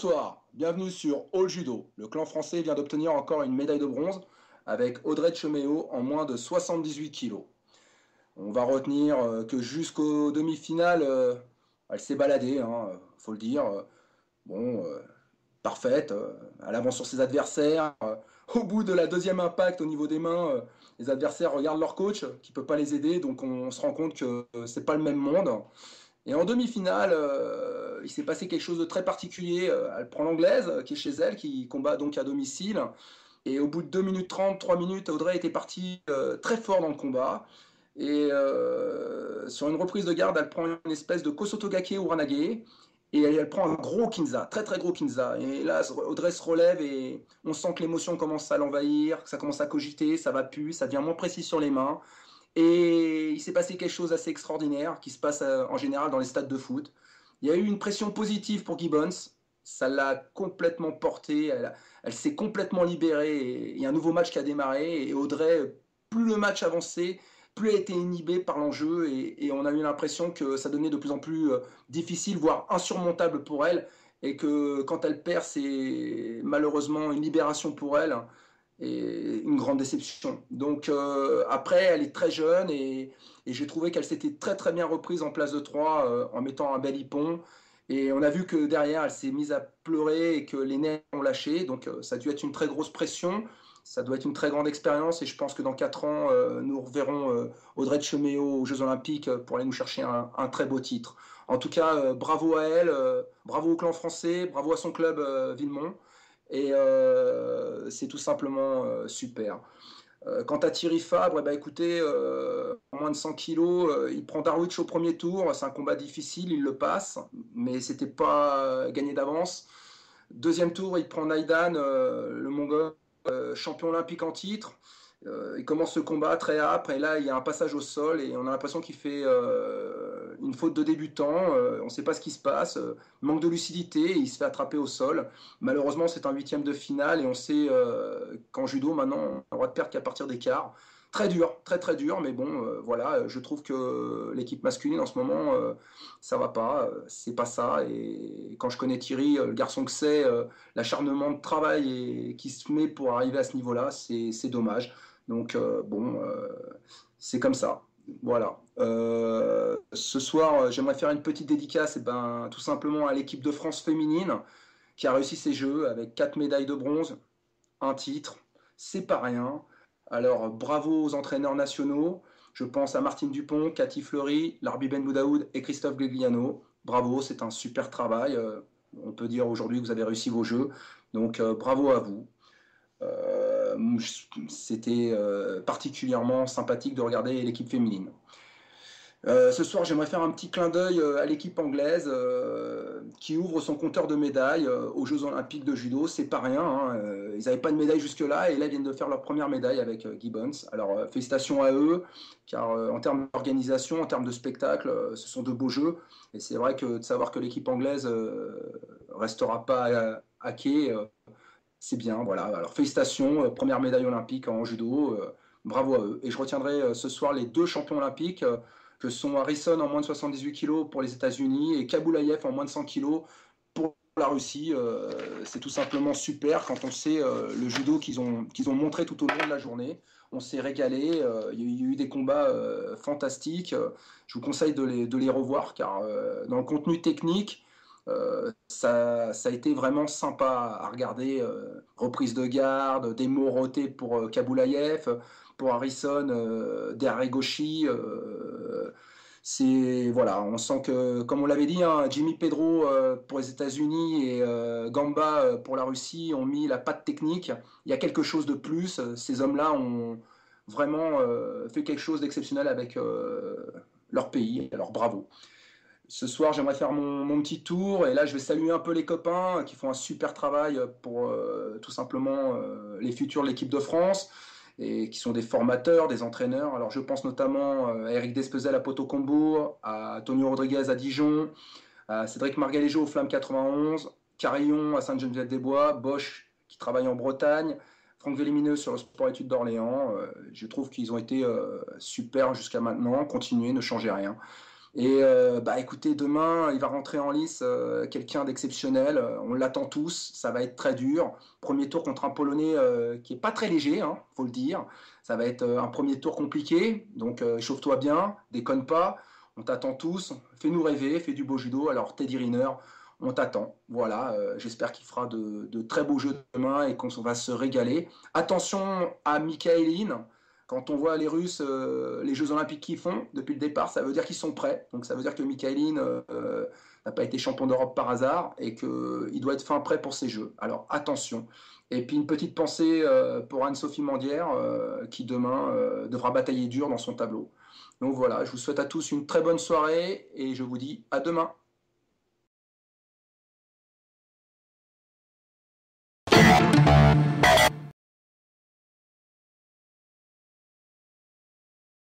Bonsoir, bienvenue sur All Judo. Le clan français vient d'obtenir encore une médaille de bronze avec Audrey Cheméo en moins de 78 kilos. On va retenir que jusqu'aux demi-finales, elle s'est baladée, hein, faut le dire. Bon, parfaite, elle avance sur ses adversaires. Au bout de la deuxième impact au niveau des mains, les adversaires regardent leur coach qui ne peut pas les aider, donc on se rend compte que c'est pas le même monde. Et en demi-finale, il s'est passé quelque chose de très particulier. Elle prend l'anglaise, qui est chez elle, qui combat donc à domicile. Et au bout de 2 minutes 30, 3 minutes, Audrey était partie très fort dans le combat. Et sur une reprise de garde, elle prend une espèce de Kosotogake Uranage. Et elle prend un gros Kinza, très très gros Kinza. Et là, Audrey se relève et on sent que l'émotion commence à l'envahir, que ça commence à cogiter, ça va plus, ça devient moins précis sur les mains. Et il s'est passé quelque chose d'assez extraordinaire qui se passe en général dans les stades de foot. Il y a eu une pression positive pour Gibbons. Ça l'a complètement portée. Elle s'est complètement libérée. Et il y a un nouveau match qui a démarré. Et Audrey, plus le match avançait, plus elle était inhibée par l'enjeu. Et on a eu l'impression que ça devenait de plus en plus difficile, voire insurmontable pour elle. Et que quand elle perd, c'est malheureusement une libération pour elle et une grande déception. Donc après, elle est très jeune et j'ai trouvé qu'elle s'était très très bien reprise en place de 3 en mettant un bel hippon. Et on a vu que derrière, elle s'est mise à pleurer et que les nerfs ont lâché. Donc ça a dû être une très grosse pression. Ça doit être une très grande expérience et je pense que dans 4 ans, nous reverrons Audrey Cheméo aux Jeux Olympiques pour aller nous chercher un très beau titre. En tout cas, bravo à elle, bravo au clan français, bravo à son club Villemont. Et c'est tout simplement super. Quant à Thierry Fabre, eh ben, écoutez, en moins de 100 kilos, il prend Darwich au premier tour. C'est un combat difficile, il le passe, mais c'était pas gagné d'avance. Deuxième tour, il prend Naïdan, le Mongol, champion olympique en titre. Il commence ce combat très âpre et là il y a un passage au sol et on a l'impression qu'il fait une faute de débutant. On ne sait pas ce qui se passe, manque de lucidité et il se fait attraper au sol. Malheureusement c'est un huitième de finale et on sait qu'en judo maintenant on a le droit de perdre qu'à partir des quarts. Très dur, très très dur, mais bon, voilà, je trouve que l'équipe masculine en ce moment, ça va pas, c'est pas ça. Et quand je connais Thierry, le garçon que c'est, l'acharnement de travail et, qui se met pour arriver à ce niveau-là, c'est dommage. Donc bon, c'est comme ça. Voilà. Ce soir, j'aimerais faire une petite dédicace, et ben, tout simplement à l'équipe de France féminine qui a réussi ses Jeux avec 4 médailles de bronze, un titre. C'est pas rien. Alors bravo aux entraîneurs nationaux. Je pense à Martine Dupont, Cathy Fleury, Larbi Ben Boudaoud et Christophe Gugliano. Bravo, c'est un super travail. On peut dire aujourd'hui que vous avez réussi vos Jeux. Donc bravo à vous. C'était particulièrement sympathique de regarder l'équipe féminine. Ce soir, j'aimerais faire un petit clin d'œil à l'équipe anglaise qui ouvre son compteur de médailles aux Jeux Olympiques de judo. C'est pas rien, hein. Ils n'avaient pas de médaille jusque-là et là, ils viennent de faire leur première médaille avec Gibbons. Alors, félicitations à eux, car en termes d'organisation, en termes de spectacle, ce sont de beaux jeux. Et c'est vrai que de savoir que l'équipe anglaise restera pas à quai, c'est bien. Voilà. Alors, félicitations, première médaille olympique en judo. Bravo à eux. Et je retiendrai ce soir les 2 champions olympiques que sont Harrison en moins de 78 kg pour les États-Unis et Kaboulayev en moins de 100 kg pour la Russie. C'est tout simplement super quand on sait le judo qu'ils ont montré tout au long de la journée. On s'est régalé, il y a eu des combats fantastiques. Je vous conseille de les revoir car dans le contenu technique, ça a été vraiment sympa à regarder. Reprise de garde, des mots rotés pour Kaboulayev, pour Harrison, Derregoshi. C'est voilà, on sent que, comme on l'avait dit, hein, Jimmy Pedro pour les États-Unis et Gamba pour la Russie ont mis la patte technique. Il y a quelque chose de plus. Ces hommes-là ont vraiment fait quelque chose d'exceptionnel avec leur pays. Alors bravo. Ce soir, j'aimerais faire mon petit tour et là, je vais saluer un peu les copains qui font un super travail pour tout simplement les futurs de l'équipe de France et qui sont des formateurs, des entraîneurs. Alors, je pense notamment à Eric Despezel à Potocombo, à Tonio Rodriguez à Dijon, à Cédric Margaléjo au Flamme 91, Carillon à Sainte-Geneviève-des-Bois, Bosch qui travaille en Bretagne, Franck Vélimineux sur le sport-études d'Orléans. Je trouve qu'ils ont été super jusqu'à maintenant. Continuez, ne changez rien. Et écoutez, demain, il va rentrer en lice quelqu'un d'exceptionnel. On l'attend tous. Ça va être très dur. Premier tour contre un Polonais qui est pas très léger, hein, faut le dire. Ça va être un premier tour compliqué. Donc, chauffe-toi bien, déconne pas. On t'attend tous. Fais-nous rêver, fais du beau judo. Alors, Teddy Riner, on t'attend. Voilà. J'espère qu'il fera de très beaux jeux demain et qu'on va se régaler. Attention à Mikhaïline. Quand on voit les Russes, les Jeux Olympiques qu'ils font depuis le départ, ça veut dire qu'ils sont prêts. Donc ça veut dire que Mikhaïline n'a pas été champion d'Europe par hasard et qu'il doit être fin prêt pour ces Jeux. Alors attention. Et puis une petite pensée pour Anne-Sophie Mandière qui demain devra batailler dur dans son tableau. Donc voilà, je vous souhaite à tous une très bonne soirée et je vous dis à demain.